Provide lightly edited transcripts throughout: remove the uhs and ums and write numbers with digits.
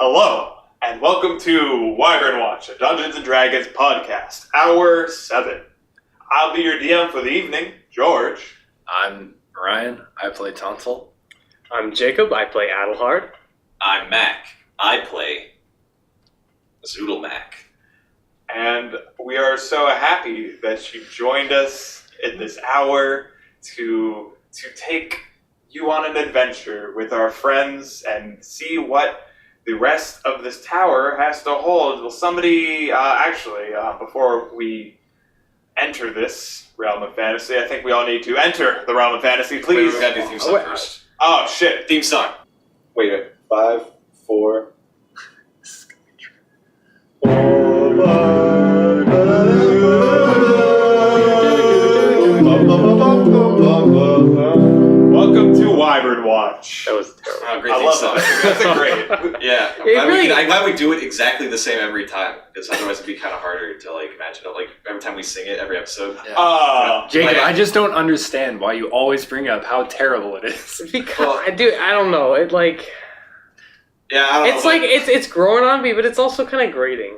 Hello, and welcome to Wyvern Watch, a Dungeons & Dragons podcast, Hour 7. I'll be your DM for the evening, George. I'm Ryan, I play Tonsil. I'm Jacob, I play Adelhard. I'm Mac, I play Zoodle Mac. And we are so happy that you joined us in this hour to take you on an adventure with our friends and see what the rest of this tower has to hold. Well, somebody, before we enter this realm of fantasy, I think we all need to enter the realm of fantasy, please. We gotta do theme song first. Oh, shit. Theme song. Wait, 5, 4... Welcome to Wyvern Watch. That was terrible. Oh, great I theme love song. that. That's a great. Yeah, I'm glad we do it exactly the same every time, because otherwise it'd be kind of harder to imagine it. Like every time we sing it, every episode. Yeah. Jacob, I just don't understand why you always bring up how terrible it is. Because I don't know. It Yeah, I don't know. it's like it's growing on me, but it's also kind of grating.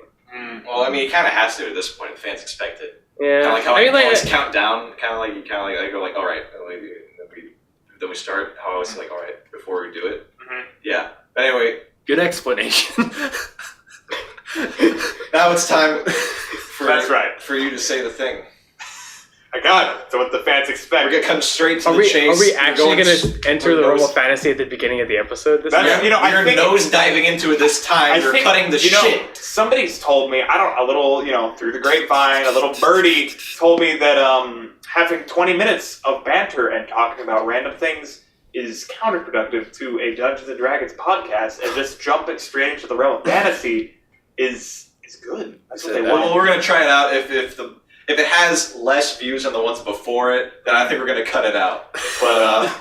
Well, I mean, it kind of has to at this point. The fans expect it. Yeah, Kind of like how I mean, I always count down. I go all right, then we start. How I always say all right before we do it. Mhm. Yeah. But anyway, Good explanation. now it's time That's right. for you to say the thing. I got it. So what the fans expect. We're gonna come straight to Are the we chase. actually going to enter the realm of fantasy at the beginning of the episode? This That's- time? you know, I You're think- nose diving into it this time. You're cutting the shit. Somebody's told me, through the grapevine, a little birdie told me that having 20 minutes of banter and talking about random things is counterproductive to a Dungeons & Dragons podcast, and just jumping straight into the realm of fantasy is good. That's what they Well, want. we're gonna try it out. If it has less views than the ones before it, then I think we're gonna cut it out. But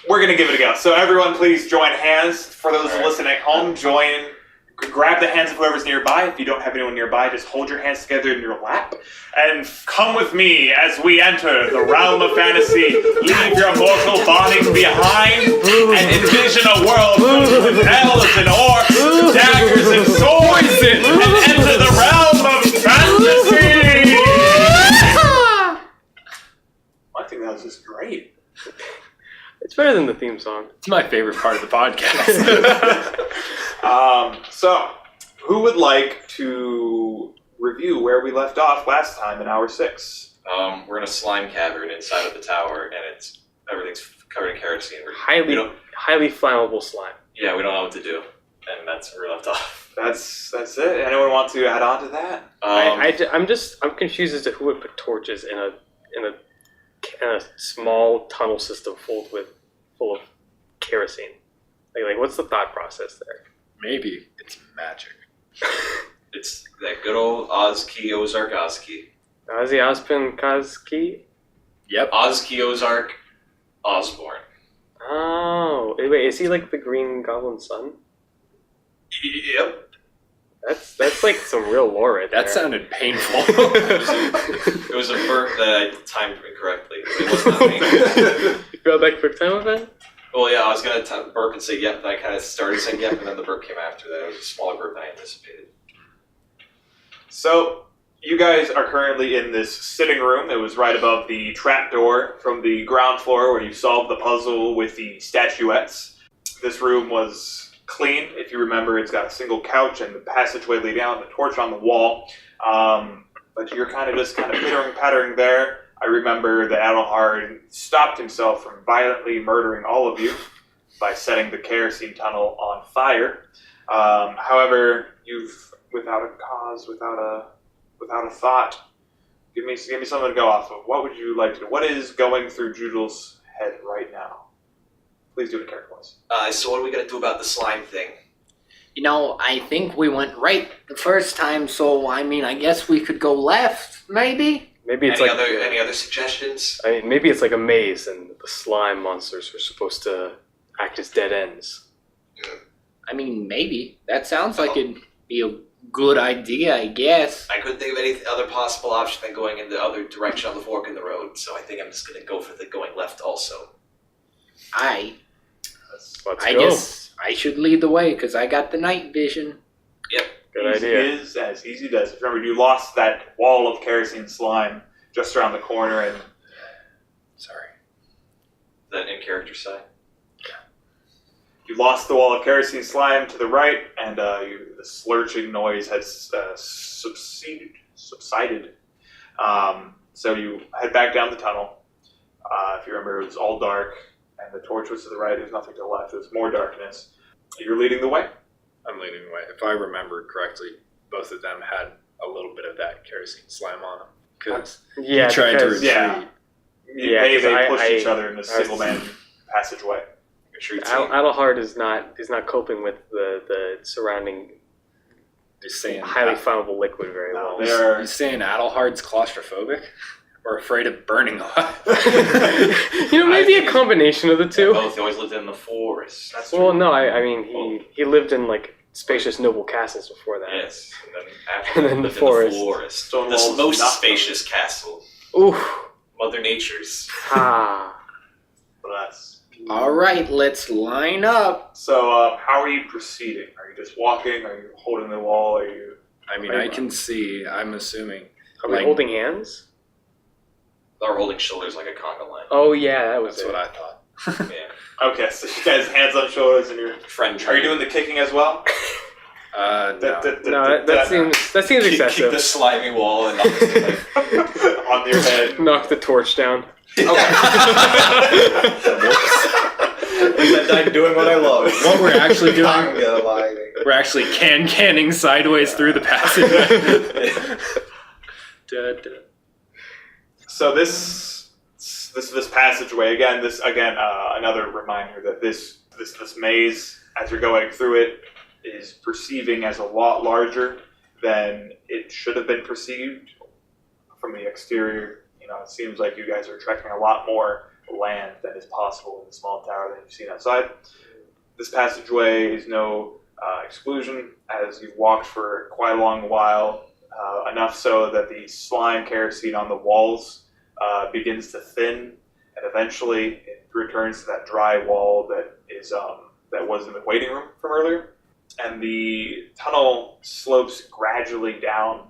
We're going to give it a go. So everyone please join hands. For those listening at home, grab the hands of whoever's nearby. If you don't have anyone nearby, just hold your hands together in your lap. And come with me as we enter the realm of fantasy. Leave your mortal bodies behind and envision a world filled with elves and orcs, daggers and swords, and enter the realm of fantasy. I think that was just great. It's better than the theme song. It's my favorite part of the podcast. So, who would like to review where we left off last time in Hour 6? we're in a slime cavern inside of the tower, and everything's covered in kerosene. Highly flammable slime. Yeah, we don't know what to do, and that's where we left off. That's it. Anyone want to add on to that? I'm confused as to who would put torches in a small tunnel system full of kerosene. Like what's the thought process there? Maybe it's magic. It's that good old Ozki Ozark Ozki. Ozzy Ospin Kazki? Yep. Ozki Ozark Osborne. Oh, wait, is he like the Green Goblin's son? Yep. That's like some real lore right there. That sounded painful. It was a burp that I timed incorrectly. It was not me. You feel like quick time event? Well, yeah, I was going to burp and say yep, and I kind of started saying yep, and then the burp came after that. It was a smaller burp than I anticipated. So, you guys are currently in this sitting room that was right above the trapdoor from the ground floor where you solved the puzzle with the statuettes. This room was clean. If you remember, it's got a single couch and the passageway leading down, the torch on the wall. But you're kind of pittering-pattering there. I remember that Adelhard stopped himself from violently murdering all of you by setting the kerosene tunnel on fire. However, you've, without a cause, without a thought, give me something to go off of. What would you like to do? What is going through Joodle's head right now? Please do it in character voice. So what are we going to do about the slime thing? You know, I think we went right the first time, so I guess we could go left, maybe? Maybe it's any other suggestions? I mean, maybe it's like a maze, and the slime monsters were supposed to act as dead ends. I mean, maybe. That sounds like it'd be a good idea, I guess. I couldn't think of any other possible option than going in the other direction on the fork in the road, so I think I'm just going to go for the going left also. I Let's go. guess I should lead the way because I got the night vision. Good easy idea. is as easy does. Remember, you lost that wall of kerosene slime just around the corner, and Sorry. That in character side. you lost the wall of kerosene slime to the right, and the slurching noise has subsided. So you head back down the tunnel. If you remember, it was all dark, and the torch was to the right. There's nothing to the left. There's more darkness. You're leading the way. I'm leading the way. If I remember correctly, both of them had a little bit of that kerosene slime on them. Because Yeah, you tried to because- retreat. Yeah. Yeah, They 'cause pushed I- each other in a single-man passageway. Retreat Adelhard is not coping with the surrounding Just saying. highly flammable liquid very No, well. they're You saying Adelhard's claustrophobic? Or afraid of burning alive? Maybe a combination of the two. Both always lived in the forest. That's Well, true. no, I mean he lived in like spacious noble castles before that. Yes. And then after And then lived the forest. in the forest. Stone The walls most not spacious castle. Ooh, Mother Nature's. ah. Bless. All right, let's line up. So, how are you proceeding? Are you just walking? Are you holding the wall? Are you? I mean, I can see, I'm assuming. Are we Like- holding hands? They're holding shoulders like a conga line. Oh yeah, that was That's it. what I thought. Yeah. Okay, so you guys hands on shoulders, and you're. Friend Are you doing the kicking as well? No. No, that seems Keep excessive. the slimy wall and not on your head. Knock the torch down. I'm doing what I love. What we're actually doing, Conga lining. we're actually canning sideways through the passage. So this passageway again. Another reminder that this maze, as you're going through it, is perceiving as a lot larger than it should have been perceived from the exterior. It seems like you guys are trekking a lot more land than is possible in the small tower that you've seen outside. This passageway is no exclusion, as you've walked for quite a long while, enough so that the slime kerosene on the walls begins to thin, and eventually it returns to that dry wall that was in the waiting room from earlier. And the tunnel slopes gradually down.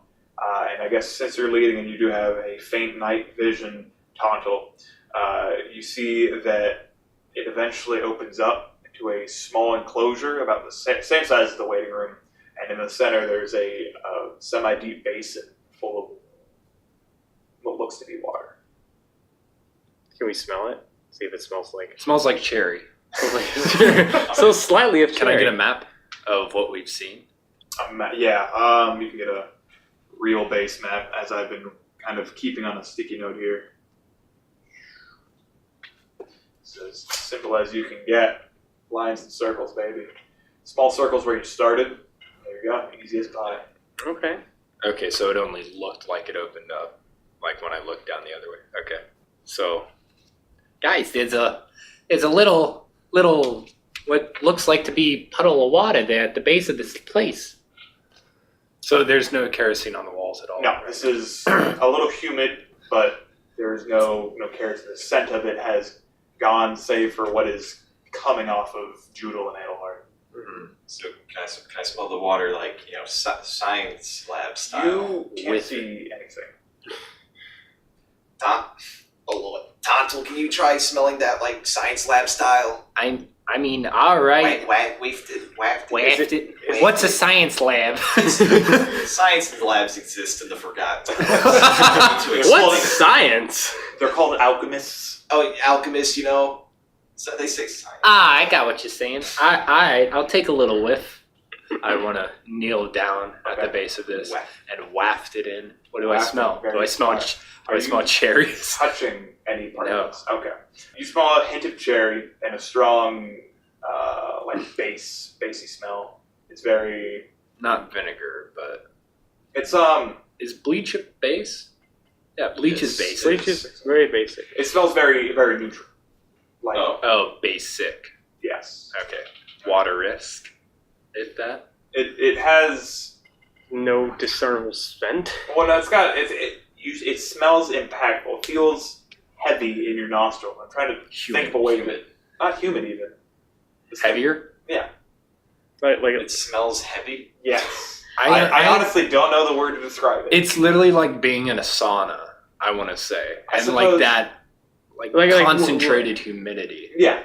And I guess since you're leading and you do have a faint night vision, Tontal, you see that it eventually opens up into a small enclosure about the same size as the waiting room. And in the center, there's a semi-deep basin full of what looks to be water. Can we smell it? See if it smells like. It smells like cherry. So slightly of Can I cherry. get a map of what we've seen? You can get a real base map, as I've been kind of keeping on a sticky note here. So as simple as you can get. Lines and circles, baby. Small circles where you started. There you go. Easy as pie. Okay. Okay, so it only looked like it opened up, like when I looked down the other way. Okay, so Guys, there's a little what looks like to be puddle of water there at the base of this place. there's no kerosene on the walls at all. No, this is a little humid, but there's no kerosene. The scent of it has gone, save for what is coming off of Judel and Adelhard. Mhm. So can I smell the water like science lab style? You can't see anything. Tontal, can you try smelling that like science lab style? I mean, all right. Wafted. Waft it. What's a science lab? Science labs exist in the Forgotten. What's science? They're called alchemists. Oh, alchemists, So they say science. I got what you're saying. I'll take a little whiff. I want to kneel down at the Okay. base of this Waft. and waft it in. What do I Waft smell? it very Do I smell? far. Do I smell cherries? Touching any part No. of this. Okay. You smell a hint of cherry and a strong, bassy smell. It's very. Not vinegar, but It's is bleach a base? Yeah, bleach is Yes. basic. Bleach is very basic. It smells very, very neutral. Like Oh, basic. yes. Okay. Water risk. If that. It has. No discernible scent. Well, no, it smells impactful. It feels heavy in your nostril. I'm trying to think of a way to. Not humid even. It's Heavier? Like It smells heavy. Yes. I honestly don't know the word to describe it. It's literally like being in a sauna, I want to say. I And suppose- like that, like concentrated humidity. Yeah,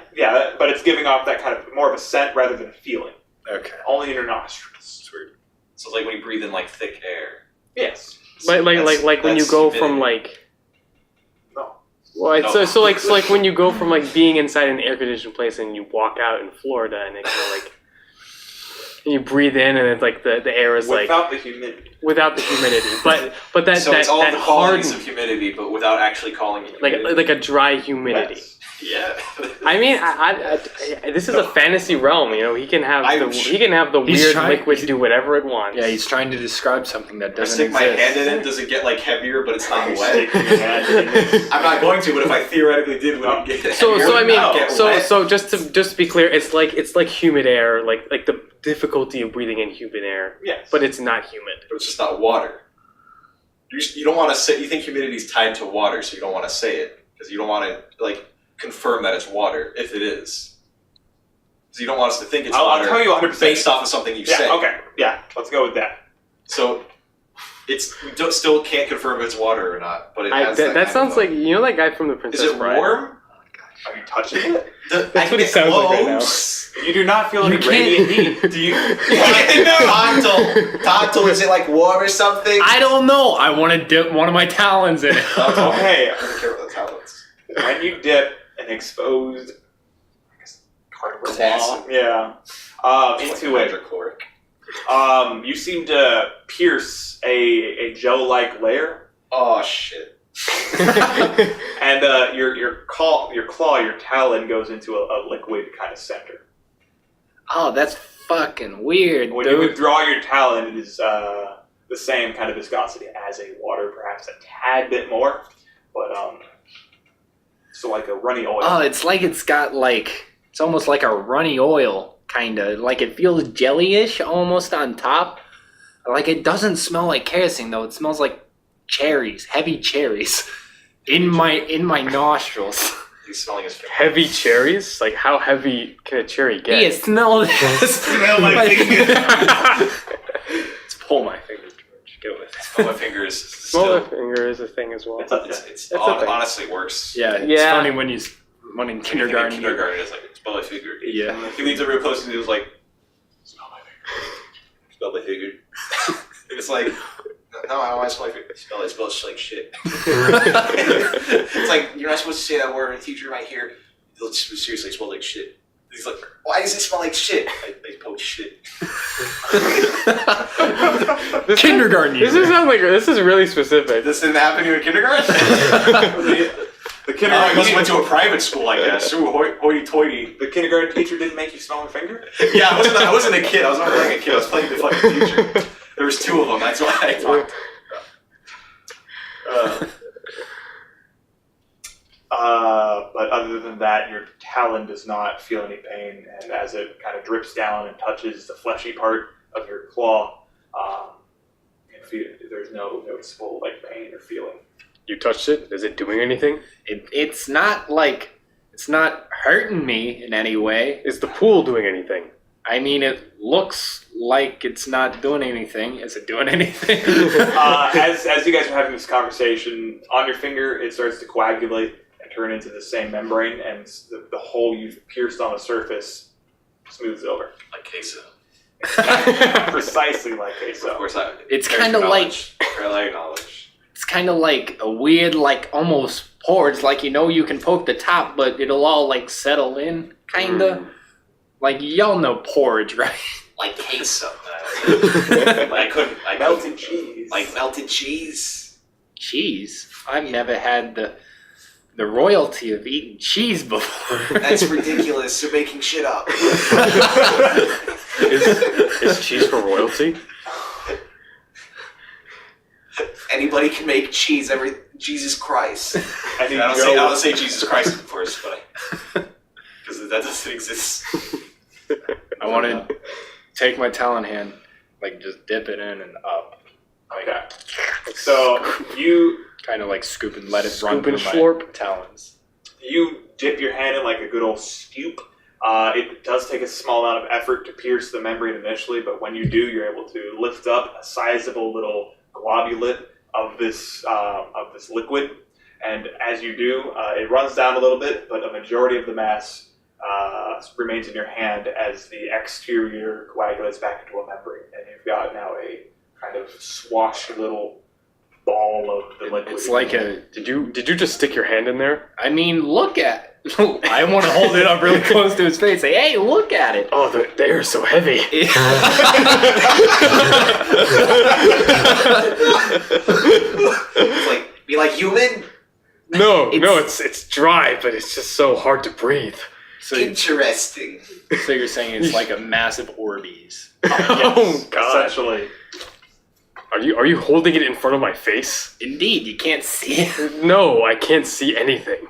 but it's giving off that kind of more of a scent rather than a feeling. Okay. Only in your nostrils. Sweet. So it's like when you breathe in like thick air. Yes. like when you That's go humidity. from like. No. Well, it's, No. so like when you go from like being inside an air conditioned place and you walk out in Florida and it kind of like. And you breathe in and it's like the air is Without the humidity. without the humidity, but that So that it's all that the qualities hardened, of humidity, but without actually calling it humidity. like a dry humidity. Yes. Yeah. I mean, this is a fantasy realm. You know, he can have I'm the weird trying- liquid do whatever it wants. Yeah, he's trying to describe something that If I doesn't stick my exist. hand in it, does it get like heavier, but it's not You're wet? sticking your hand in it. I'm not going to, but if I theoretically did, would it get So heavier? I Would it not mean, get so wet? so just to be clear, it's like humid air, like the difficulty of breathing in humid air, Yes. but it's not humid. But it's just not water. You don't want to say, you think humidity is tied to water, so you don't want to say it. Because you don't want to, like, confirm that it's water, if it is. So you don't want us to think it's I'll water tell you 100%. based off of something you say. Okay. Yeah. Let's go with that. So still can't confirm if it's water or not, but it has That kind sounds of like that guy from the Is Princess it Bride. warm? Are you touching it? That's what he sounds like right now. You do not feel any You can't- radiant heat. Do you? Tonto, is it like warm or something? I don't know. I want to dip one of my talons in it. Okay. I don't care about the talents. When you dip an exposed carnivore Claw. yeah, into like it, hydrochloric. you seem to pierce a gel-like layer, Oh shit. and your claw, your talon goes into a liquid kind of center. Oh, that's fucking weird, When you dude. withdraw your talon, it is the same kind of viscosity as a water, perhaps a tad bit more, but so like a runny oil. Oh, it's like it's got like it's almost like a runny oil kind of like it feels jellyish almost on top. Like it doesn't smell like kerosene though. It smells like cherries, heavy cherries, in my nostrils. He's smelling his finger. Heavy cherries? Like how heavy can a cherry get? Yeah, smell this. Smell my finger. Let's pull my finger, George. Get with it. Oh, my finger is Smaller still. finger is a thing as well. It's a- It's That's a thing. honestly works. Yeah, it's Yeah. funny when in In kindergarten. kindergarten, it's like, smell my finger. Yeah. He leans over real close and he was like, smell my finger. Smell my finger. And it's like, no, I don't want to smell my finger. Smell it. It smells like shit. It's like, you're not supposed to say that word, and the teacher might hear, it'll seriously smell like shit. He's like, why does it smell like shit? I poach shit. Kindergarten. This is really specific. This didn't happen to you in kindergarten? The I kindergarten must have went to a private school, I guess. Ooh, hoity-toity. The kindergarten teacher didn't make you smell my finger? Yeah, I wasn't a kid. I was not playing a kid. I was playing the fucking teacher. There was two of them. That's why I talked. But other than that, your talon does not feel any pain, and as it kind of drips down and touches the fleshy part of your claw, there's no noticeable like pain or feeling. You touched it? Is it doing anything? It's not hurting me in any way. Is the pool doing anything? I mean, it looks like it's not doing anything. Is it doing anything? As you guys are having this conversation, on your finger it starts to coagulate and turn into the same membrane, and the hole you've pierced on the surface smooths over. Like queso. Precisely like queso. Of course, It's kinda like- I acknowledge. It's kind of like a weird, like almost porridge. Like you can poke the top, but it'll all like settle in, kinda. Like y'all know porridge, right? Like queso. I couldn't. Melted cheese. Like melted cheese. Cheese. I've never had the royalty of eating cheese before. That's ridiculous. You're making shit up. Is cheese for royalty? Anybody can make cheese. Jesus Christ. I need I to don't go. say Jesus Christ, of course, but because that doesn't exist. I want to take my talon hand, like just dip it in and up, Okay. So you kind of like scoop and let it run Scoop and through slurp. my talons. you dip your hand in like a good old scoop, It does take a small amount of effort to pierce the membrane initially, but when you do, you're able to lift up a sizable little globulate of this liquid. And as you do, it runs down a little bit, but a majority of the mass remains in your hand as the exterior coagulates back into a membrane, and you've got now a kind of swashed little ball of the liquid. It's like a. Did you just stick your hand in there? I mean, look at. I want to hold it up really close to his face. Say, hey, look at it. Oh, they are so heavy. It's like, be like human? No, it's dry, but it's just so hard to breathe. Interesting. So you're saying it's like a massive Orbeez. Oh God! Essentially. Are you holding it in front of my face? Indeed, you can't see it. No, I can't see anything.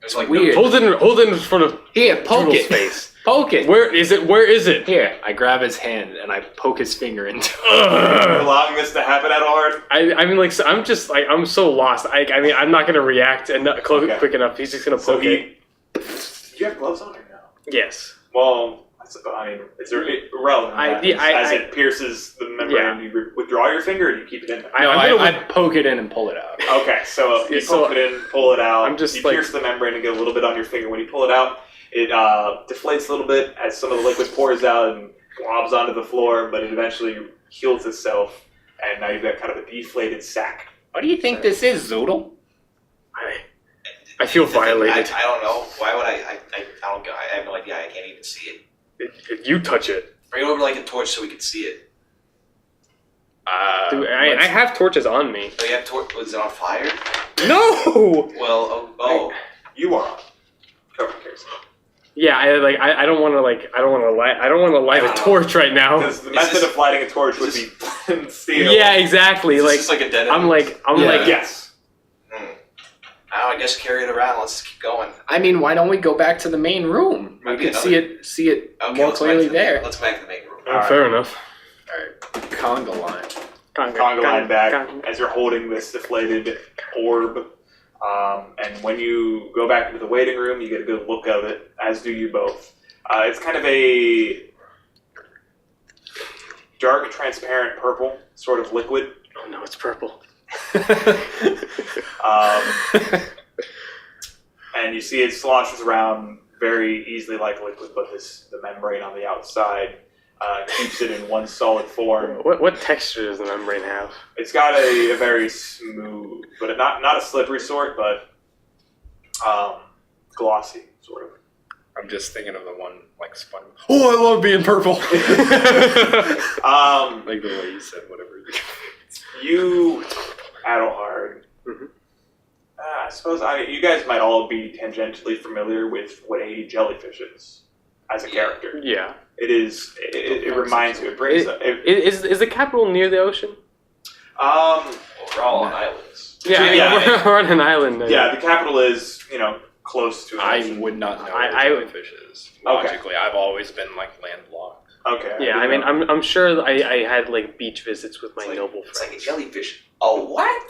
It's like Weird. Hold it in front of Here, poke Toodle's it. face. Poke it. Where is it? Where is it? Here, I grab his hand and I poke his finger into it. You're allowing this to happen at Hard? I mean, like, so I'm just like I'm so lost. I mean, I'm not gonna react and not quick enough. He's just gonna poke it. You have gloves on right now? Yes. Well, I mean, is there irrelevant as it pierces the membrane? You withdraw your finger, or do you keep it in there? I poke it in and pull it out. Okay, so you poke it in, pull it out. I'm just you like- pierce the membrane and get a little bit on your finger. When you pull it out, it deflates a little bit as some of the liquid pours out and globs onto the floor, but it eventually heals itself, and now you've got kind of a deflated sack. What do you think this is, Zoodle? I feel violated. I don't know. Why would I have no idea. I can't even see it. You touch it. Bring it over like a torch so we can see it. Dude, I have torches on me. Oh, you have torch? Was it on fire? No. Well, oh. You are on. Cover case. Yeah, I don't want to light a torch right now. Because the method of lighting a torch would be steel. Yeah, exactly. Is Like this like a dead end? I'm like Yes. I guess carry it around. Let's keep going. I mean, why don't we go back to the main room? We Might be could see it Okay, more let's clearly back to there. Let's go back to the main room. fair enough. Conga line. Conga line back as you're holding this deflated orb. And when you go back into the waiting room, you get a good look of it, as do you both. It's kind of a dark, transparent purple sort of liquid. Oh no, it's purple. And you see it sloshes around very easily like liquid, but the membrane on the outside keeps it in one solid form. What texture does the membrane have? It's got a very smooth, but not a slippery sort, but glossy sort of. I'm just thinking of the one like Spun. Oh, I love being purple. Like the way you said whatever. You, Adelhard. Mm-hmm. I suppose you guys might all be tangentially familiar with what a jellyfish is as a character. Yeah. It is. It reminds you. It brings. Is the capital near the ocean? Well, we're all on islands. Yeah. We're on an island. Yeah, the capital is close to. I would not know what I- a jellyfish is. Logically, I've always been like landlocked. Okay. Yeah, I mean, I'm sure I had like beach visits with my noble It's friends. like a jellyfish. Oh, what?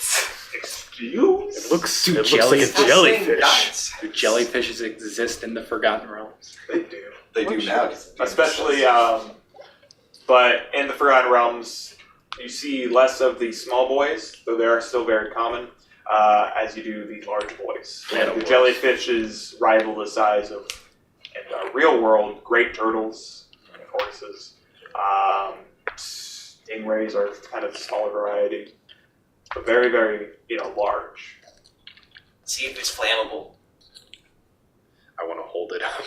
Excuse? It looks like a jellyfish- jellyfish. Do jellyfishes exist in the Forgotten Realms? They do. They do now. Especially, but in the Forgotten Realms, you see less of the small boys, though they are still very common, as you do the large boys. And the jellyfishes rival the size of, in the real world, great turtles and tortoises. Stingrays are kind of the smaller variety, but very, very, large. See if it's flammable. I want to hold it up.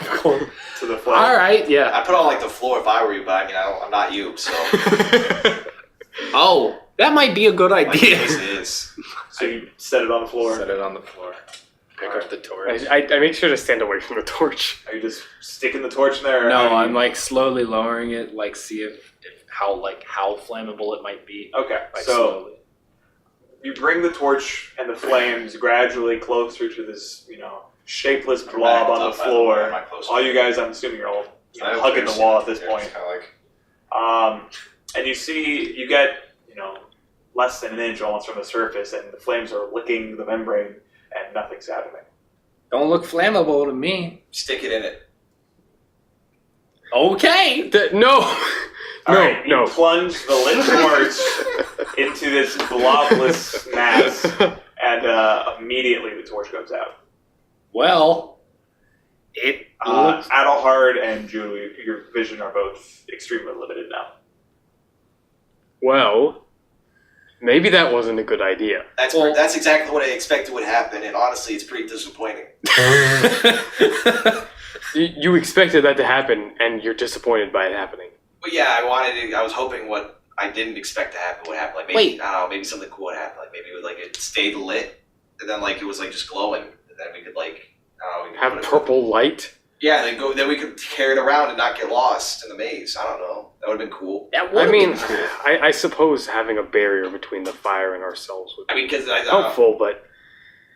To the flame. All right, yeah. I put it on like the floor if I were you, but I mean, I'm not you, so. Oh, that might be a good My idea. case is. So you set it on the floor. Set it on the floor. Pick up the torch. I make sure to stand away from the torch. Are you just sticking the torch in there? Or No, how do I'm you- like slowly lowering it, like see if how flammable it might be. Okay, Like so slowly. you bring the torch and the flames gradually closer to this, shapeless blob on the floor. All you guys, I'm assuming you're all hugging the wall at this point. And you get, less than an inch almost from the surface, and the flames are licking the membrane, and nothing's happening. Don't look flammable to me. Stick it in it. Okay. No. Alright, No. you plunge the lit torch into this blobless mass, and immediately the torch goes out. Well, it looks... Adelhard and Julie, your vision are both extremely limited now. Well, maybe that wasn't a good idea. That's exactly what I expected would happen, and honestly, it's pretty disappointing. You expected that to happen, and you're disappointed by it happening. But yeah, I was hoping what I didn't expect to happen would happen. Like maybe I don't know, maybe something cool would happen. Like maybe it stayed lit, and then it was just glowing, and then we could we could have purple light. Yeah, then we could carry it around and not get lost in the maze. I don't know. That would have been cool. I suppose having a barrier between the fire and ourselves would be because helpful, but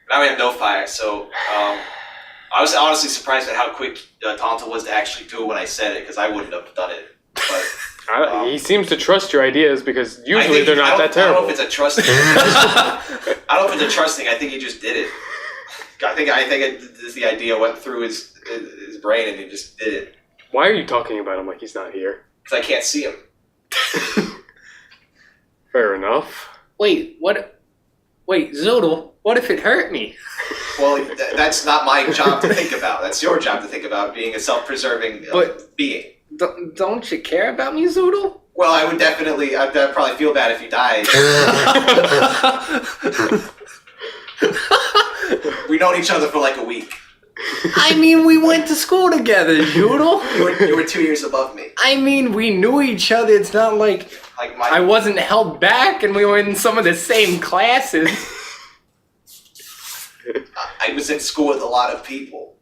now we have no fire, so I was honestly surprised at how quick Tonto was to actually do it when I said it, because I wouldn't have done it. But he seems to trust your ideas, because usually they're not that terrible. I don't know if it's a trusting. I don't know if it's a trusting. I think he just did it. I think the idea went through his brain and he just did it. Why are you talking about him like he's not here? Because I can't see him. Fair enough. Wait, Zoodle, what if it hurt me? Well, that's not my job to think about. That's your job to think about, being a self-preserving being. Don't you care about me, Zoodle? Well, I'd probably feel bad if you died. We've known each other for a week. I mean, we went to school together, Zoodle. You were 2 years above me. I mean, we knew each other. It's not like I wasn't held back and we were in some of the same classes. I was in school with a lot of people.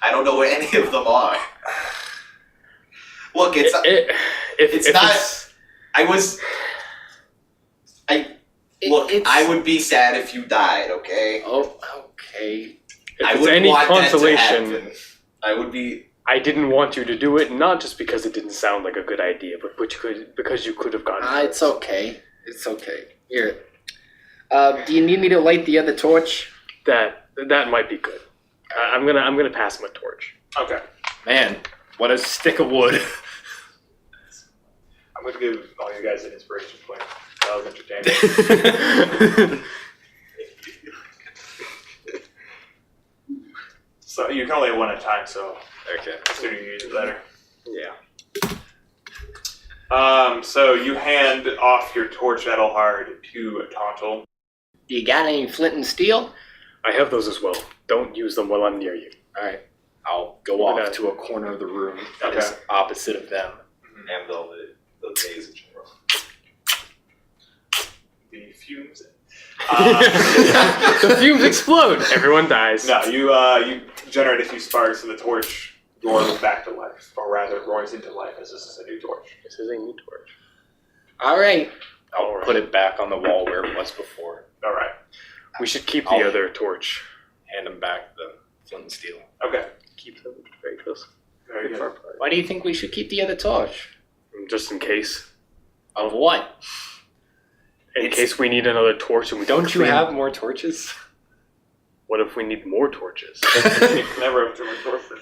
I don't know where any of them are. Look, I would be sad if you died, okay? Oh, okay. If it's any consolation, I would be... I didn't want you to do it, not just because it didn't sound like a good idea, but because you could have gotten it. It's okay. It's okay. Here. Do you need me to light the other torch? That might be good. I'm gonna pass him a torch. Okay. Man, what a stick of wood. I'm going to give all you guys an inspiration point. That was entertaining. So you can only have one at a time, so the sooner you use it, the better. Yeah. So you hand off your torch, Edelhard, to Tontal. You got any flint and steel? I have those as well. Don't use them while I'm near you. All right. I'll go off to a corner of the room that is opposite of them. And the maze in general. The fumes. The fumes explode. Everyone dies. No, you generate a few sparks, and the torch roars back to life, or rather, roars into life as this is a new torch. This is a new torch. All right. I'll put it back on the wall where it was before. All right. We should keep the other torch. Hand him back the flint and steel. Okay. Keep them very close. Very good. Far apart. Why do you think we should keep the other torch? Just in case. Of what? In case we need another torch and we don't you have more torches? What if we need more torches? Never have too many torches.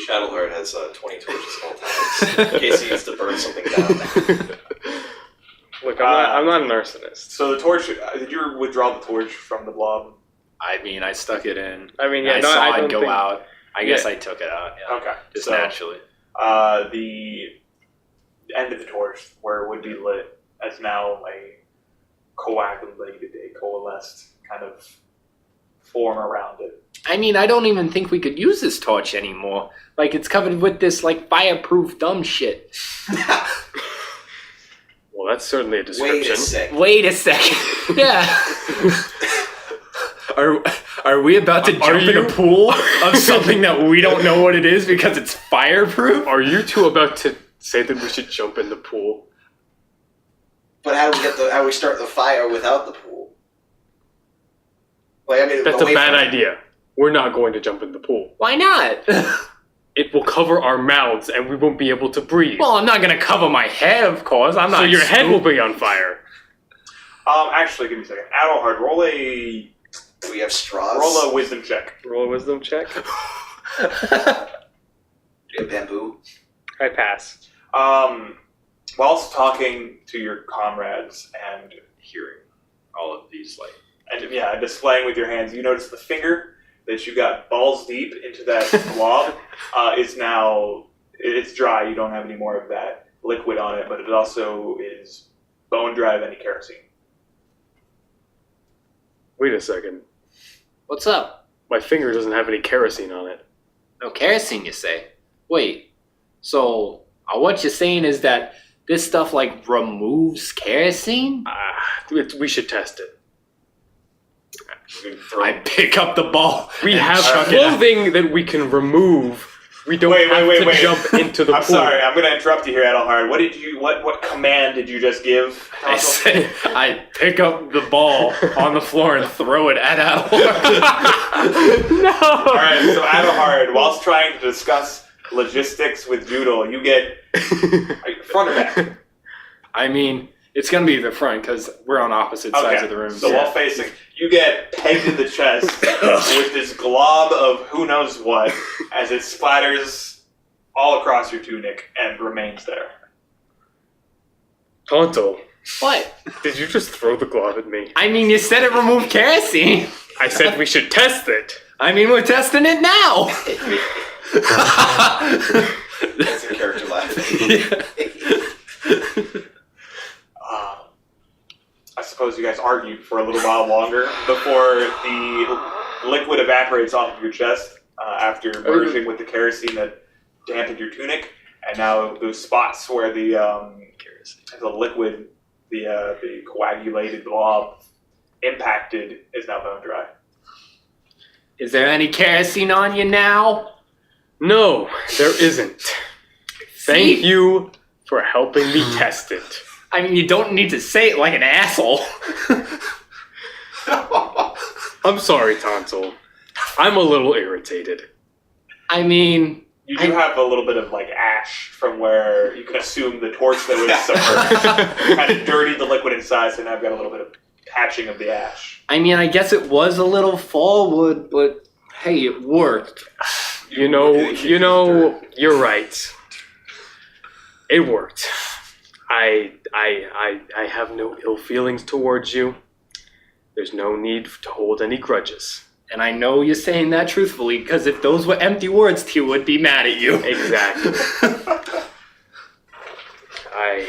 Shadowheart has 20 torches at all times, in case he needs to burn something down. Look, I'm not an arsonist. So the torch, did you withdraw the torch from the blob? I mean, I stuck it in. I mean, yeah, I saw it go out. I guess I took it out. Yeah. Okay. Just naturally. The end of the torch, where it would be lit, as now a coagulated, a coalesced kind of form around it. I mean, I don't even think we could use this torch anymore. Like, it's covered with this, fireproof dumb shit. Well, that's certainly a description. Wait a second. Yeah. Are we about to jump in a pool of something that we don't know what it is because it's fireproof? Are you two about to say that we should jump in the pool? But how do we start the fire without the pool? That's a bad idea. We're not going to jump in the pool. Why not? It will cover our mouths and we won't be able to breathe. Well, I'm not going to cover my head, of course. I'm not. So your head will be on fire. Actually, give me a second. Adelhard, roll a... Do we have straws? Roll a wisdom check. Roll a wisdom check. You have bamboo. I pass. Whilst talking to your comrades and Hearing all of these, displaying with your hands, you notice the finger that you got balls deep into that blob is now it's dry. You don't have any more of that liquid on it, but it also is bone dry of any kerosene. Wait a second. What's up? My finger doesn't have any kerosene on it. No kerosene, you say? Wait. So what you're saying is that this stuff like removes kerosene? We should test it. I pick up the ball. We and have chuck it out. clothing that we can remove. We don't Wait, have wait, to wait. jump into the I'm pool. sorry, I'm going to interrupt you here, Adelhard. What command did you just give? I said I pick up the ball on the floor and throw it at Adelhard. No. All right, so Adelhard, whilst trying to discuss logistics with Joodle, you get front or back. I mean, it's gonna be the front because we're on opposite sides of the room. So while facing, you get pegged in the chest with this glob of who knows what as it splatters all across your tunic and remains there. Tonto, What? did you just throw the glove at me? I mean, you said it removed kerosene. I said we should test it. I mean, we're testing it now. That's a character laugh. I suppose you guys argued for a little while longer before the liquid evaporates off of your chest after merging with the kerosene that dampened your tunic, and now those spots where the liquid, the coagulated blob impacted is now bone dry. Is there any kerosene on you now? No, there isn't. Thank you for helping me test it. I mean, you don't need to say it like an asshole. I'm sorry, Tonto. I'm a little irritated. I mean, You do have a little bit of like ash from where you can assume the torch that was submerged kind of dirtied the liquid inside, so now I've got a little bit of patching of the ash. I guess it was a little forward, but hey, it worked. You know, you're right. It worked. I have no ill feelings towards you. There's no need to hold any grudges. And I know you're saying that truthfully, because if those were empty words, T would be mad at you. Exactly. I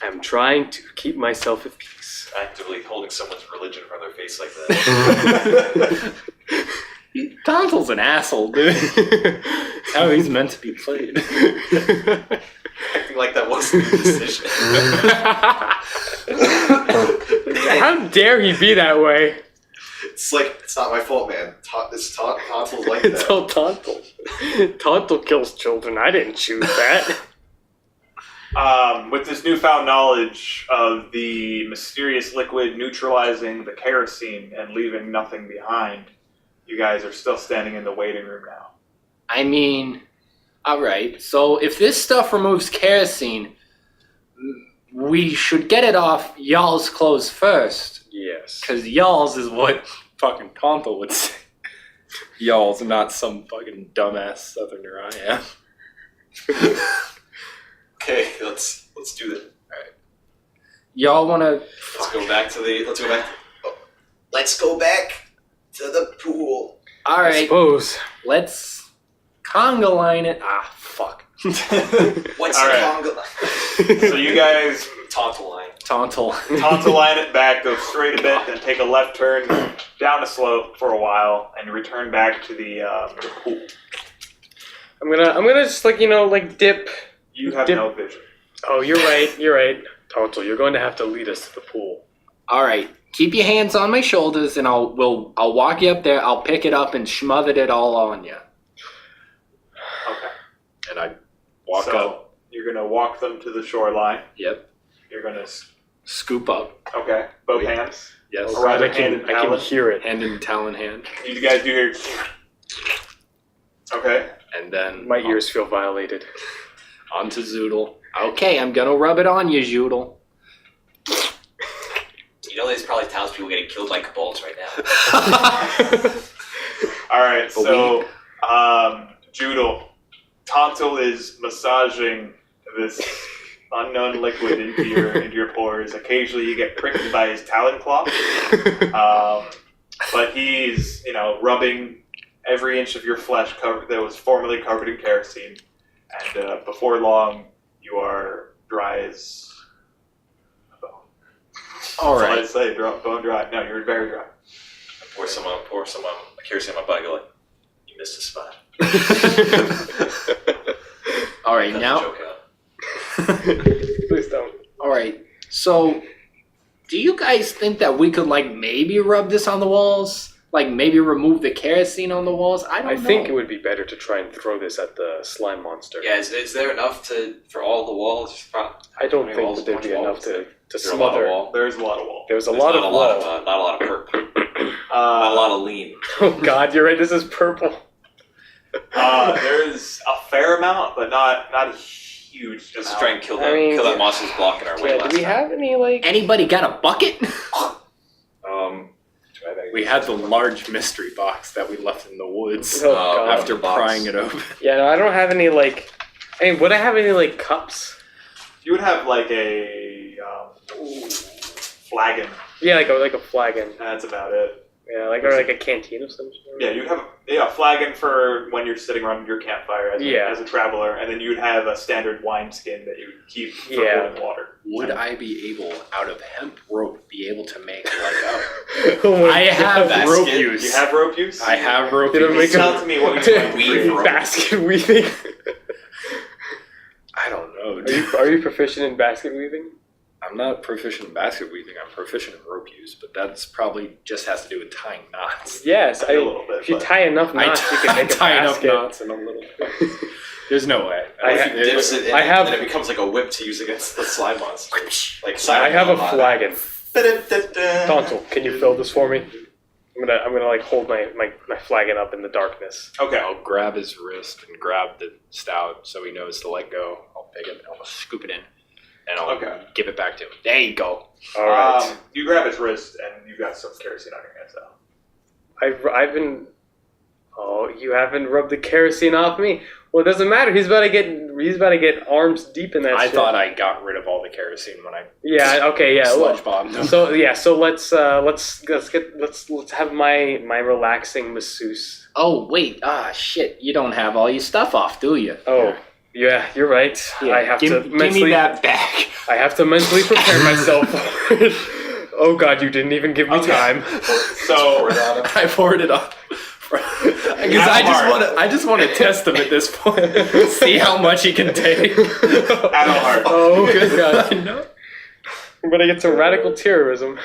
am trying to keep myself at peace. Actively holding someone's religion in front of their face like that. Tonto's an asshole, dude. That's how he's meant to be played. Acting like that wasn't your decision. How dare he be that way? It's like, it's not my fault, man. Tonto's like It's that. all Tonto. Tonto kills children. I didn't choose that. With this newfound knowledge of the mysterious liquid neutralizing the kerosene and leaving nothing behind, you guys are still standing in the waiting room now. I mean, alright, so if this stuff removes kerosene, we should get it off y'all's clothes first. Yes. Because y'all's is what fucking Tonto would say. Y'all's, not some fucking dumbass southerner I am. Okay, let's do this. Y'all wanna... Let's go back to the pool. I Alright, suppose. let's conga line it. Ah, fuck. What's All the right. conga? So you guys Tonto line. Tonto. line it back, go straight a bit, then take a left turn down a slope for a while, and return back to the pool. I'm gonna just dip. You have Dip. no vision. Oh, you're right. Tonto, you're going to have to lead us to the pool. Alright, keep your hands on my shoulders and I'll walk you up there, I'll pick it up and smother it all on you. Okay. And I walk so up. you're gonna walk them to the shoreline. Yep. You're gonna Scoop up. okay, both hands. Yes. Oh, Around God, I your hand can and I can talon. hear it. Hand in talon hand. You guys do your okay. And then My ears feel violated. onto Zoodle. Okay, I'm gonna rub it on you, Zoodle. You know, there's probably townspeople getting killed by kobolds right now. All right. But So Joodle, Tonsil is massaging this unknown liquid into your pores. Occasionally you get pricked by his talon claw. But he's, rubbing every inch of your flesh that was formerly covered in kerosene. And before long, you are dry as a bone. All right. That's what I'd say, bone dry. No, you're very dry. Pour some kerosene on my body. Go like, you missed a spot. All right, Cut the now. joke out. Please don't. All right. So, do you guys think that we could maybe rub this on the walls? Maybe remove the kerosene on the walls? I don't know. I think it would be better to try and throw this at the slime monster. Yeah, is there enough for all the walls? I don't I mean, think walls- that there'd be walls, enough to Is there a lot of smother. wall? There's a lot of wall. There's a There's lot not of a lot wall. of not a lot of purple. Not a lot of lean. Oh God, you're right. This is purple. There's a fair amount, but not a huge Let's amount. try and kill I mean, that monster's blocking our way. Yeah, last do we time. have any Anybody got a bucket? We had the large mystery box that we left in the woods Oh, God. after the box. prying it open. Yeah, no, I don't have any would I have any cups? You would have a flagon. Yeah, like a flagon. That's about it. Yeah, or a canteen of some sort. Yeah, you'd have a flagon for when you're sitting around your campfire as a traveler, and then you'd have a standard wineskin that you would keep for holding water. Would I be able, out of hemp rope, be able to make Oh my I have God. rope Basket. use. You have rope use? I have rope Did it use. make Tell to me what you're doing. Weave rope. Basket weaving. I don't know, Are dude. you proficient in basket weaving? I'm not proficient in basket weaving. I'm proficient in rope use, but that's probably just has to do with tying knots. Yes, A little bit. if you but- tie enough knots, you can make a tie enough basket. knots in a little. There's no way. I What if ha- you dips it in I it, have- and then it becomes like a whip to use against the slime monster. Like I have a flagon. flagon. Tonsil, can you fill this for me? I'm gonna hold my flagon up in the darkness. Okay. I'll grab his wrist and grab the stout so he knows to let go. I'll pick it and I'll scoop it in. And I'll give it back to him. There you go. All right. You grab his wrist, and you've got some kerosene on your hands now. I've been. Oh, you haven't rubbed the kerosene off me. Well, it doesn't matter. He's about to get arms deep in that. I shit. thought I got rid of all the kerosene when I Yeah. Okay. Yeah. sludge bombed him. So let's have my relaxing masseuse. Oh, wait. Shit. You don't have all your stuff off, do you? Oh. Yeah, you're right. Yeah, I have Give to me mentally. that back. I have to mentally prepare myself for it. Oh God, you didn't even give me Okay. time. So, I poured it on. Because I just want to test him at this point. See how much he can take. Adelhard, Oh good God, No. I'm gonna get some radical terrorism.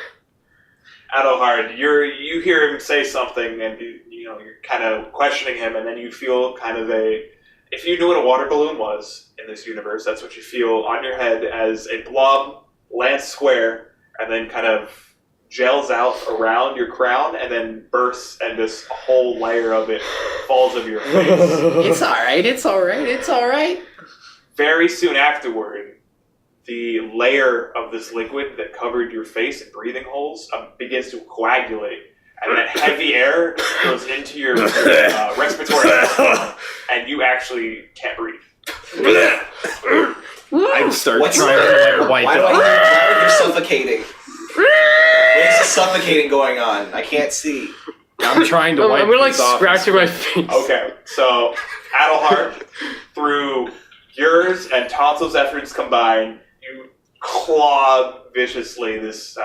Adelhard, you hear him say something, and you're kind of questioning him, and then you feel kind of if you knew what a water balloon was in this universe, that's what you feel on your head as a blob lands square, and then kind of gels out around your crown, and then bursts, and this whole layer of it falls over your face. It's alright. It's alright. It's alright. Very soon afterward, the layer of this liquid that covered your face and breathing holes begins to coagulate, and that heavy air goes into your respiratory system, and you actually can't breathe. I start What's trying to wipe Why it do I off. hear, why are you suffocating? What is the suffocating going on? I can't see. I'm trying to wipe I'm gonna this off. scratching my face. Okay, so Adelhard, through yours and Tonsil's efforts combined, you claw viciously this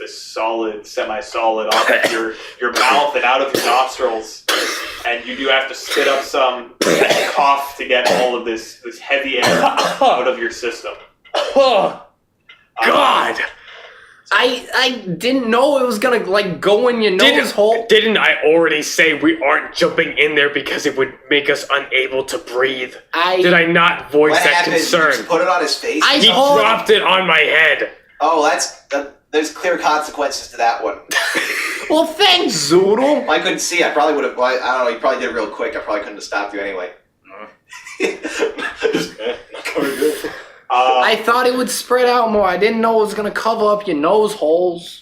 solid, semi-solid off of your mouth and out of your nostrils, and you do have to spit up some cough to get all of this heavy air out of your system. Oh God! I didn't know it was gonna go in your nose hole. Didn't I already say we aren't jumping in there because it would make us unable to breathe? Did I not voice What that happened? You concern? just put it on his face? I He told- dropped it on my head. Oh, there's clear consequences to that one. Well, thanks, Zoodle. I couldn't see. I probably would have. I don't know. You probably did it real quick. I probably couldn't have stopped you anyway. I thought it would spread out more. I didn't know it was gonna cover up your nose holes.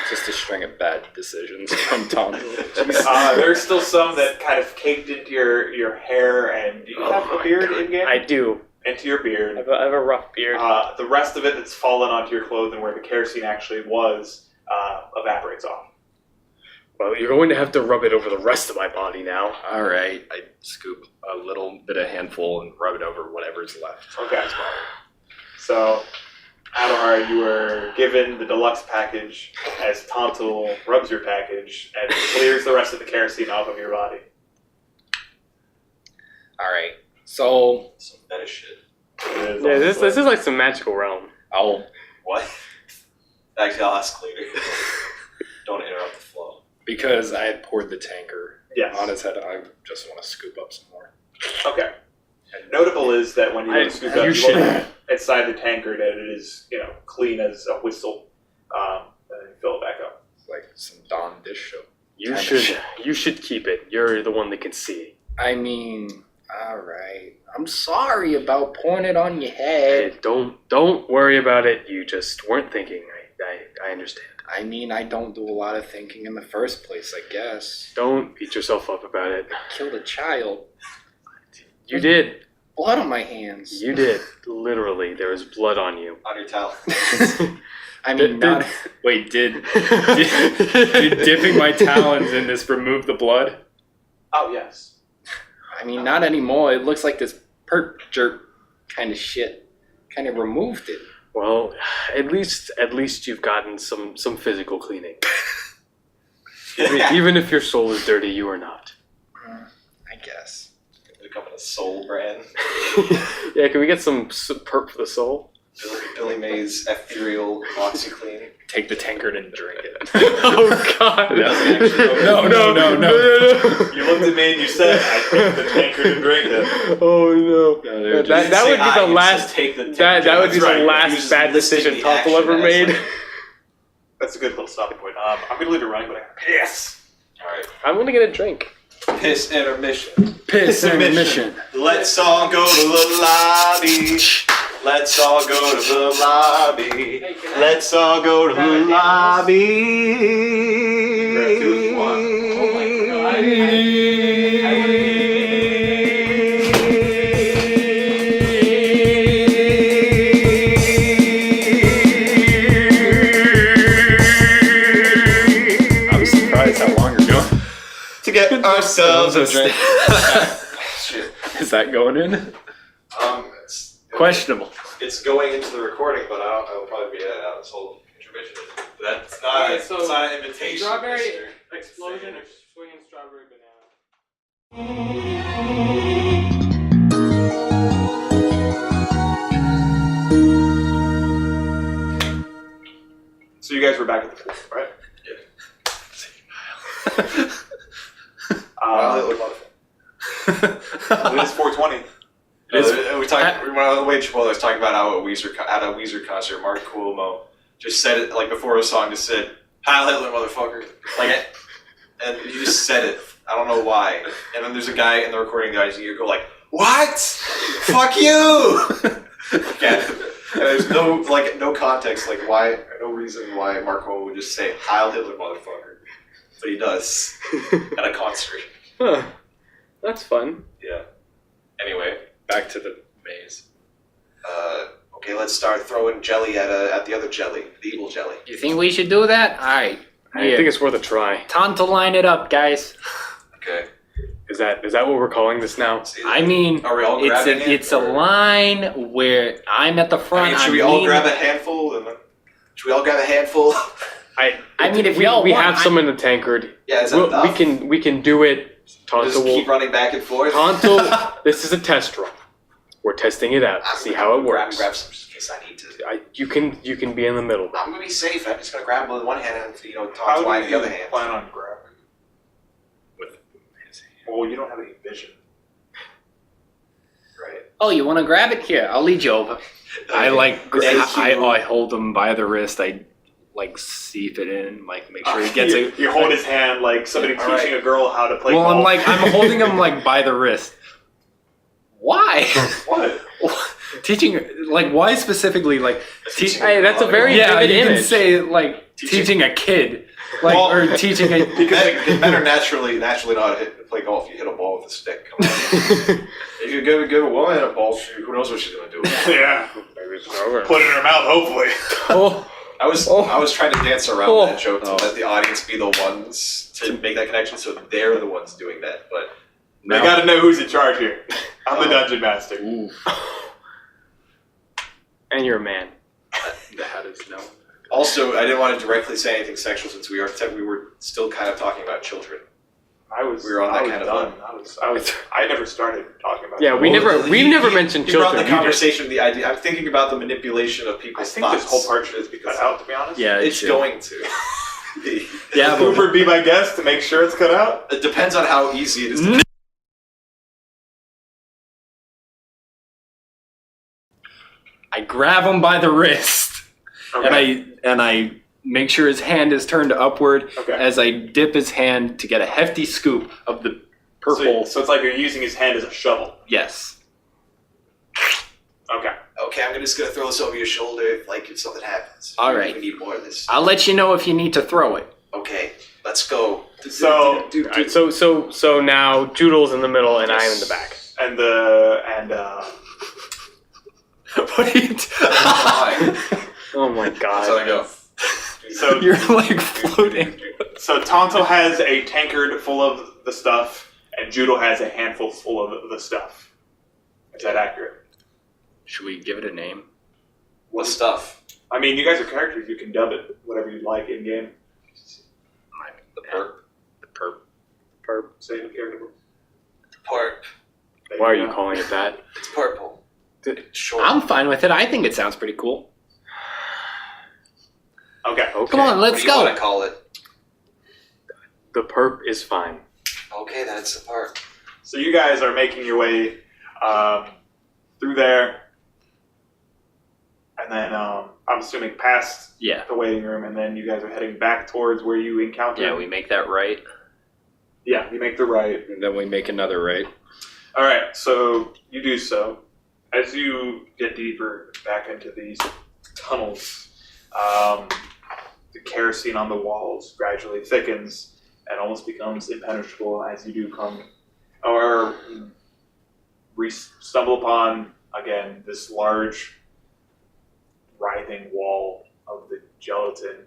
Just a string of bad decisions from Tom. There's still some that kind of caked into your hair, and do you have a beard in game? I do. Into your beard. I have a rough beard. The rest of it that's fallen onto your clothing where the kerosene actually was evaporates off. Well, you're going to have to rub it over the rest of my body now. All right, I scoop a little bit of handful and rub it over whatever's left. Okay. So, Adelhard, you were given the deluxe package as Tontil rubs your package and clears the rest of the kerosene off of your body. All right. So Some fetish shit. It is Yeah, this honestly- is like some magical realm. I'll What? Actually, I'll ask later. Don't interrupt the flow. Because I had poured the tanker Yes. on his head, I just want to scoop up some more. Okay. And notable is that when you go to scoop up, you look inside the tankard and it is, clean as a whistle. And then you fill it back up. It's like some Dawn dish soap. You should keep it. You're the one that can see. I mean, all right. I'm sorry about pouring it on your head. Hey, don't worry about it. You just weren't thinking. I understand. I mean, I don't do a lot of thinking in the first place, I guess. Don't beat yourself up about it. Killed a child. You did. Blood on my hands. You did. Literally, there was blood on you. On your towel. I mean, not... Wait, did dipping my talons in this remove the blood? Oh, yes. I mean, not anymore. It looks like this perk jerk kind of shit kind of removed it. Well, at least you've gotten some physical cleaning. Even if your soul is dirty, you are not. I guess. Becoming a soul brand. Yeah, can we get some perk for the soul? Billy Mays ethereal OxyClean. Take the tankard and drink it. Oh God! No. You looked at me and you said, I take the tankard and drink it. Oh no! No, That would be the last. Take the That would be That's right. the You last just bad listed decision the Topple action ever as, made. like- That's a good little stopping point. I'm going to leave it running, but I piss. Alright. I'm gonna get a drink. Piss intermission. Piss intermission. Let's all go to the lobby. Let's all go to the lobby. Let's all go to the lobby. I'm surprised how long you're going. To get ourselves a drink. Shit. Is that going in? Questionable. It's going into the recording, but I'll probably be edited out this whole intermission. That's not, Alright, so it's not an invitation. strawberry mister. explosion or swinging strawberry banana? So you guys were back at the pool, right? Wow, that looked wonderful. It is 420. We talked. We went on the way to Chipotle. I was talking about how at a Weezer concert, Mark Cuomo just said it like before the song. Just said "Heil Hitler, motherfucker!" Like, and you just said it. I don't know why. And then there's a guy in the recording guys, and you go like, "What? Fuck you!" Yeah. And there's no context, like why, no reason why Mark Cuomo would just say "Heil Hitler, motherfucker," but he does at a concert. Huh. That's fun. Yeah. Anyway. Back to the maze. Okay, let's start throwing jelly at the other jelly, the evil jelly. You think we should do that? All right. I think it's worth a try. Time to line it up, guys. Okay. Is that what we're calling this now? I mean, Are we all it's grabbing it? a line where I'm at the front. should we all grab a handful? And then, should we all grab a handful? I mean, if we y'all we want, have some in the tankard. Yeah, is that enough? We can do it. Just Tonto keep will. running back and forth. Tonto, this is a test run. We're testing it out. See how it works. Grab some just in case I need to. You can be in the middle. I'm gonna be safe. I'm just gonna grab with one hand and How Tom's do wine with you the other hand. plan on grabbing? With his hand. Well, you don't have any vision. Right. Oh, you want to grab it? Here, I'll lead you over. I like Thank you. I hold him by the wrist. I like seep it in, like make sure he gets it. You hold his hand like somebody All right. teaching a girl how to play Well, golf. I'm holding him like by the wrist. Why? What? Teaching, like, why specifically, like, Hey, that's a very yeah, vivid you image. can say, like, teaching a kid. Like, Well, or teaching it. Because men are naturally know how to play golf. You hit a ball with a stick. Come on. If you give a woman a ball, who knows what she's gonna do? Yeah. Maybe it's over. Put it in her mouth, hopefully. Oh, I was trying to dance around Oh. that joke to let the audience be the ones to make that connection, so they're the ones doing that. But I gotta know who's in charge here. I'm the dungeon master. and you're a man. That is no. also, I didn't want to directly say anything sexual since we were still kind of talking about children. We were on that kind of done. I never started talking about. Yeah, we never mentioned You brought children. the conversation, the idea. I'm thinking about the manipulation of I people's think thoughts. this whole part should be cut out. To be honest. Yeah, It's going to. Yeah, but Cooper, be my guest to make sure it's cut out. It depends on how easy it is to I grab him by the wrist, Okay. and I make sure his hand is turned upward Okay. as I dip his hand to get a hefty scoop of the purple. So it's like you're using his hand as a shovel. Yes. Okay. Okay, I'm just gonna throw this over your shoulder if something happens. All right. We need more of this. I'll let you know if you need to throw it. Okay, let's go. So Alright, so now Joodle's in the middle and I'm in the back. and What are you Oh my That's how I god. go. so You're like floating. so Tonto has a tankard full of the stuff, and Joodle has a handful full of the stuff. Is that accurate? Should we give it a name? What stuff? I mean, you guys are characters. You can dub it whatever you'd like in game. The perp. The perp. Perp. Say the character. Perp. There Why are go. you calling it that? It's purple. Short. I'm fine with it. I think it sounds pretty cool. Okay. Okay. Come on, What let's do you go. want to call it? The perp is fine. Okay, then it's the perp. So you guys are making your way through there, and then I'm assuming past Yeah. the waiting room, and then you guys are heading back towards where you encountered. Yeah, we make that right, Yeah, you make the right. and then we make another right. All right, so you do so. As you get deeper back into these tunnels, the kerosene on the walls gradually thickens and almost becomes impenetrable as you do come or stumble upon again this large writhing wall of the gelatin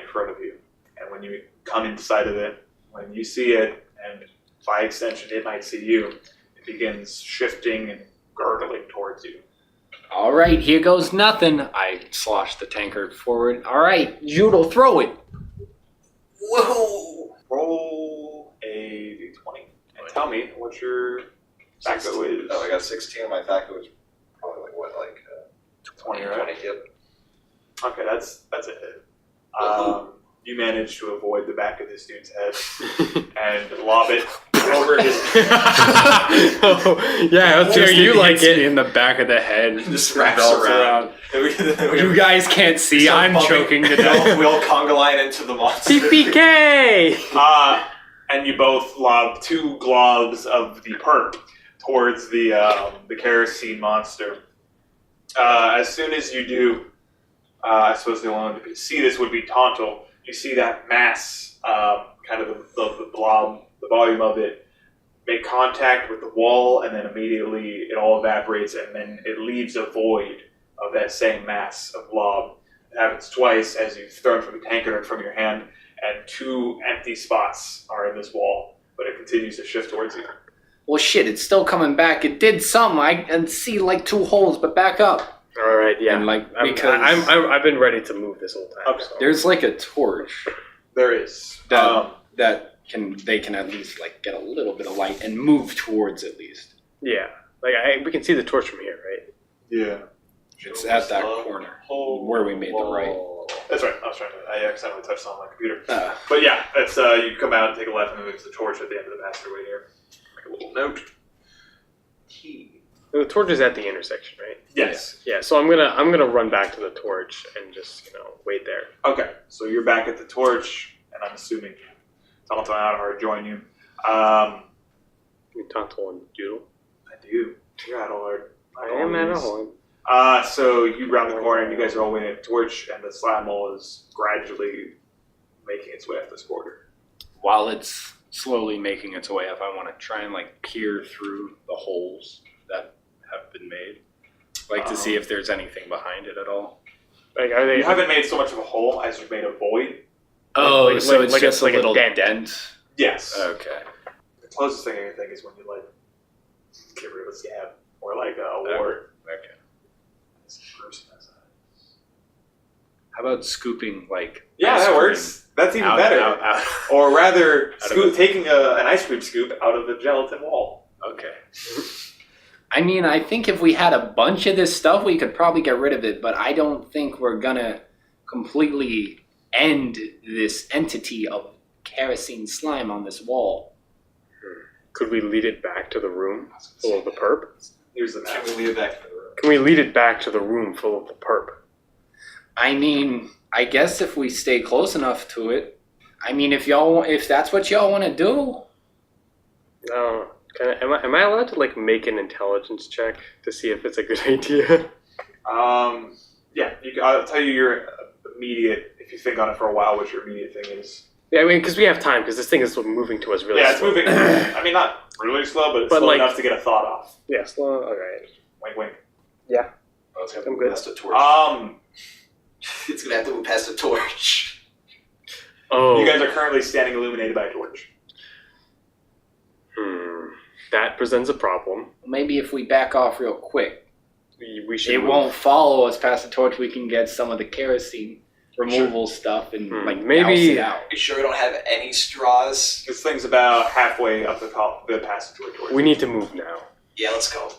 in front of you. And when you come inside of it, when you see it, and by extension it might see you, it begins shifting and gurgling towards you. All right, here goes nothing. I slosh the tankard forward. All right, Joodle, throw it. Whoa! Roll a d20 and tell me what your tacko is. Oh, I got 16. My tacko was probably 20, right? 20. Yep. Okay, that's a hit. You manage to avoid the back of this dude's head and lob it over his. Oh, yeah, let's hear you like it. in the back of the head. Just wraps Belts around. You guys can't see. start I'm bumping. choking to death. We all conga line into the monster. CPK! And you both lob 2 globs of the perp towards the kerosene monster. As soon as you do, I suppose the one to see this would be Tonto. You see that mass, kind of the blob, the volume of it, make contact with the wall, and then immediately it all evaporates, and then it leaves a void of that same mass of blob. It happens twice as you throw it from the tankard from your hand, and 2 empty spots are in this wall, but it continues to shift towards you. Well, shit, it's still coming back. It did some. I can see like 2 holes, but back up. All right, yeah. And like because I've been ready to move this whole time. Okay. So. there's like a torch There is. that they can at least like get a little bit of light and move towards at least. Yeah, like we can see the torch from here, right? Yeah. It's at that corner where we made the right. That's right. I accidentally touched on my computer. But yeah, it's you come out and take a left, and then there's the torch at the end of the passageway here. Make a little note. The torch is at the intersection, right? Yes. Yeah. So I'm gonna run back to the torch and just wait there. Okay. So you're back at the torch, and I'm assuming Tonto and Adahar join you. Tonto and Doodle. I do. You're Adahar. I am Adahar. So you round the corner, and you guys are all waiting at the torch, and the slime hole is gradually making its way up this border. While it's slowly making its way up, I want to try and like peer through the holes that have been made, like to see if there's anything behind it at all. Like, are they? You haven't made so much of a hole as you've made a void. Oh, like- so like- it's like just a a little dent. dent. Yes. Okay. The closest thing I can think is when you like get rid of a scab or like a wart. Okay. It's gruesome as that. How about scooping like? Yeah, ice that cream works. That's even better. out? Or rather, Out of it. taking an ice cream scoop out of the gelatin wall. Okay. I mean, I think if we had a bunch of this stuff, we could probably get rid of it, but I don't think we're gonna completely end this entity of kerosene slime on this wall. Could we lead it back to the room full of the perp? Here's the map. Can we leave it back in the room? Can we lead it back to the room full of the perp? I mean, I guess if we stay close enough to it. I mean, if that's what y'all want to do. No. Am I allowed to like make an intelligence check to see if it's a good idea? Yeah, I'll tell you your immediate, if you think on it for a while, what your immediate thing is. Yeah, I mean, because we have time. Because this thing is moving to us really. Yeah, it's slow. moving. I mean, not really slow, but it's But, slow like- enough to get a thought off. Yeah, slow. Okay. Wink, wink. Oh, it's gonna I'm move good. past the torch. It's gonna have to move past the torch. Oh. You guys are currently standing illuminated by a torch. That presents a problem. Maybe if we back off real quick, We should. it move. won't follow us past the torch. We can get some of the kerosene removal stuff and like Maybe- douse it out. You sure we don't have any straws? This thing's about halfway up the passageway torch. We need to move now. Yeah, let's go.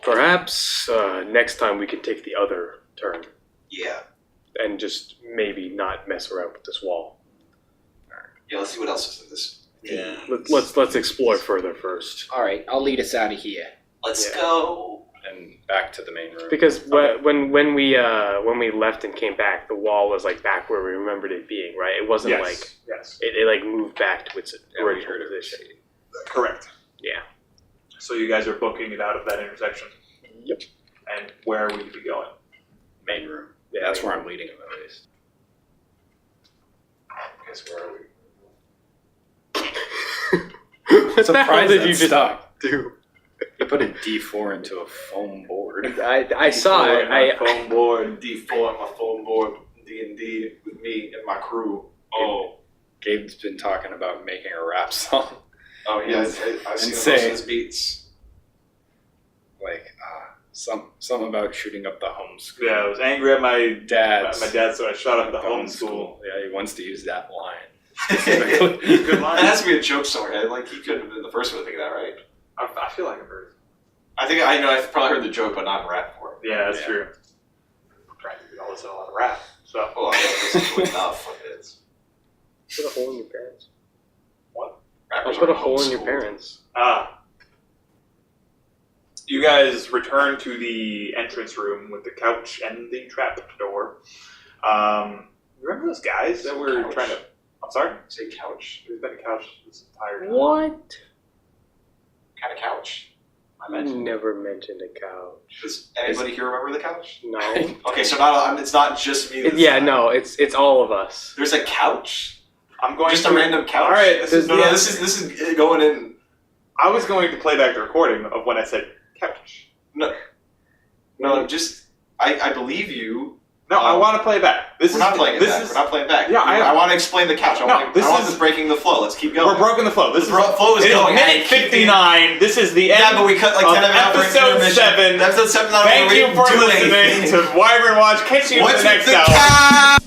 Perhaps next time we can take the other turn Yeah. and just maybe not mess around with this wall. Yeah, let's see what else is in this. Yeah. Let's explore further first. All right, I'll lead us out of here. Let's Yeah. go. And back to the main room. Because when we left and came back, the wall was like back where we remembered it being, right? It wasn't like yes, it like moved back to its Yeah, we original heard it. position. correct. Yeah. So you guys are booking it out of that intersection. Yep. And where would you be going? Main room. Yeah, That's main where I'm leading him at least. I guess where are we? What the hell did you just stuck. do? You put a D4 into a foam board. I saw it. Phone board. D4 on my phone board, DnD with me and my crew. Oh, Gabe's been talking about making a rap song. oh yeah, I've seen most say- of his beats. Like, something about shooting up the home school. Yeah, I was angry at my Dad. so I shot up the homeschool. Yeah, he wants to use that line. Good line. That has to be a joke somewhere. Like he couldn't have been the first one to think of that, right? I feel like I've heard. I think I know. I've probably heard the joke, but not in rap form. Yeah, that's Yeah. true. I'm trying to listen to a lot of rap. So Well, I don't listen to enough of it. Put a hole in your parents. I'll Rappers put a aren't hole in your homeschooled. parents. you guys return to the entrance room with the couch and the trap door. Remember those guys that were Couch. trying to? I'm sorry. Say couch. There's been a couch this entire time. What? Kind of couch. I mentioned. Never mentioned a couch. Does anybody here remember the couch? No. Okay, so it's not just me. This Yeah, time. no, it's all of us. There's a couch. I'm going Just to a random couch. All right. This is This is going in. I was going to play back the recording of when I said couch. No, just I believe you. No, I want to play back. We're not playing it this back. is, We're not playing back. Yeah, I want to explain the couch. I No, want this this is- breaking the flow. Let's keep going. We're broken the flow. This The flow is it going. minute 59. This is the end. Yeah, but we cut like of 10 of it out for episode intermission. 7. Episode 7. Not Thank where you we for do listening anything. to Wyvern Watch. Catch you in What's the with next the hour. couch?